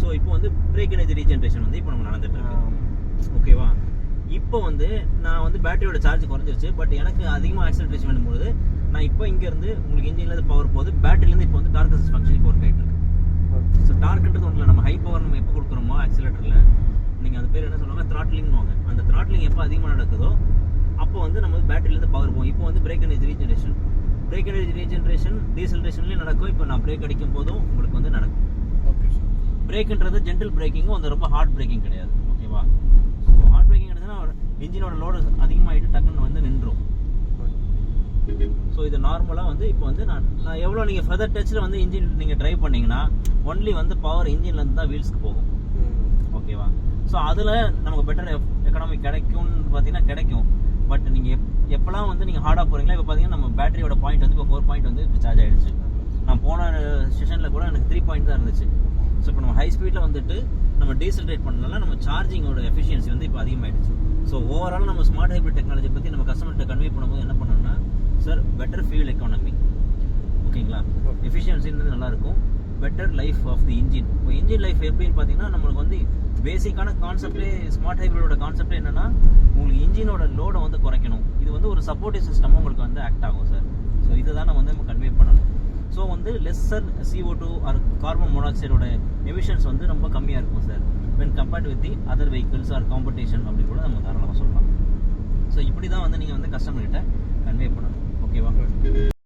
So இப்போ வந்து brake energy regeneration வந்து இப்போ நம்ம நடந்துட்டு இருக்கு. ஓகேவா? இப்போ வந்து நான் வந்து பேட்டரியோட சார்ஜ் குறைஞ்சிருச்சு. பட் எனக்கு அதிகமாக ஆக்சலரேஷன் பண்ணும்போது நான் இப்போ இங்கேருந்து உங்களுக்கு இன்ஜின்லேருந்து பவர் போகுது, பேட்டரியிலேருந்து இப்போ வந்து டார்க் அசிஸ்ட் ஃபங்க்ஷன் இப்போ ஒர்க் ஆகிட்டு இருக்கு. ஸோ டார்க்ன்றது ஒன்றும் இல்லை, நம்ம ஹை பவர் நம்ம எப்போ கொடுக்குறோமோ ஆக்சிலேட்டரில், நீங்கள் அது பேர் என்ன சொல்லுவாங்க, த்ராட்லிங்னுவாங்க. அந்த த்ராட்லிங் எப்போ அதிகமாக நடக்குதோ அப்போ வந்து நம்ம பேட்டரியிலேருந்து பவர் போகும். இப்போ வந்து brake energy regeneration, brake energy regeneration டீசலரேஷன்லேயும் நடக்கும். இப்போ நான் பிரேக் அடிக்கும் போதும் உங்களுக்கு வந்து நடக்கும். Okay sir. பிரேக்குன்றது ஜென்டல் பிரேக்கிங்கும் வந்து ரொம்ப ஹார்ட் பிரேக்கிங் கிடையாது. ஓகேவா? ஹார்ட் பிரேக்கிங் எடுத்ததுன்னா இன்ஜினோட லோடு அதிகமாகிட்டு டக்குன்னு வந்து நின்றும். ஸோ இது நார்மலாக வந்து இப்போ வந்து நான் எவ்வளோ நீங்கள் ஃபெதர் டச்சில் வந்து இன்ஜின் நீங்கள் ட்ரைவ் பண்ணிங்கன்னா ஒன்லி வந்து பவர் இன்ஜின்லேருந்து தான் வீல்ஸ்க்கு போகும். ஓகேவா? ஸோ அதில் நமக்கு பெட்டர் எக்கனாமிக் கிடைக்கும்னு பார்த்தீங்கன்னா கிடைக்கும். பட் நீங்கள் எப்போலாம் வந்து நீங்கள் ஹார்டாக போகிறீங்களா, இப்போ பார்த்தீங்கன்னா நம்ம பேட்டரியோட பாயிண்ட் வந்து இப்போ 4 பாயிண்ட் வந்து இப்போ சார்ஜ் ஆகிடுச்சு. நான் போன செஷனில் கூட எனக்கு 3 பாயிண்ட் தான் இருந்துச்சு. ஸோ இப்போ நம்ம ஹை ஸ்பீடில் வந்துட்டு நம்ம டீசலரேட் பண்ணனால நம்ம சார்ஜிங்கோட எஃபிஷியன்சி வந்து இப்போ அதிகமாகிடுச்சு. ஸோ ஓவரால் நம்ம ஸ்மார்ட் ஹைப்ரிட் டெக்னாலஜி பற்றி நம்ம கஸ்டமர்கிட்ட கன்வே பண்ணும்போது என்ன பண்ணோம்னா, சார் பெட்டர் ஃபியூல் எக்கானமி, ஓகேங்களா, எஃபிஷியன்சின்றது நல்லாயிருக்கும், better life of the engine. இப்போ இன்ஜின் லைஃப் எப்படின்னு பார்த்தீங்கன்னா நம்மளுக்கு வந்து பேசிக்கான கான்செப்டே ஸ்மார்ட் ஹைப்ரிடோட கான்செப்டே என்னன்னா உங்களுக்கு இன்ஜினோட லோடை வந்து குறைக்கணும். இது வந்து ஒரு சப்போர்ட்டிவ் சிஸ்டமாக உங்களுக்கு வந்து ஆக்ட் ஆகும் சார். ஸோ இதை தான் நம்ம வந்து நம்ம கன்வே பண்ணணும். ஸோ வந்து லெஸ்ஸர் CO2 ஆர் கார்பன் மோனாக்சைடோட எமிஷன்ஸ் வந்து ரொம்ப கம்மியாக இருக்கும் sir when compared with the other vehicles or competition அப்படின்னு கூட நம்ம தாராளமாக சொல்லலாம். ஸோ இப்படி தான் வந்து நீங்கள் வந்து கஸ்டமர்கிட்ட கன்வே பண்ணணும். ஓகேவா?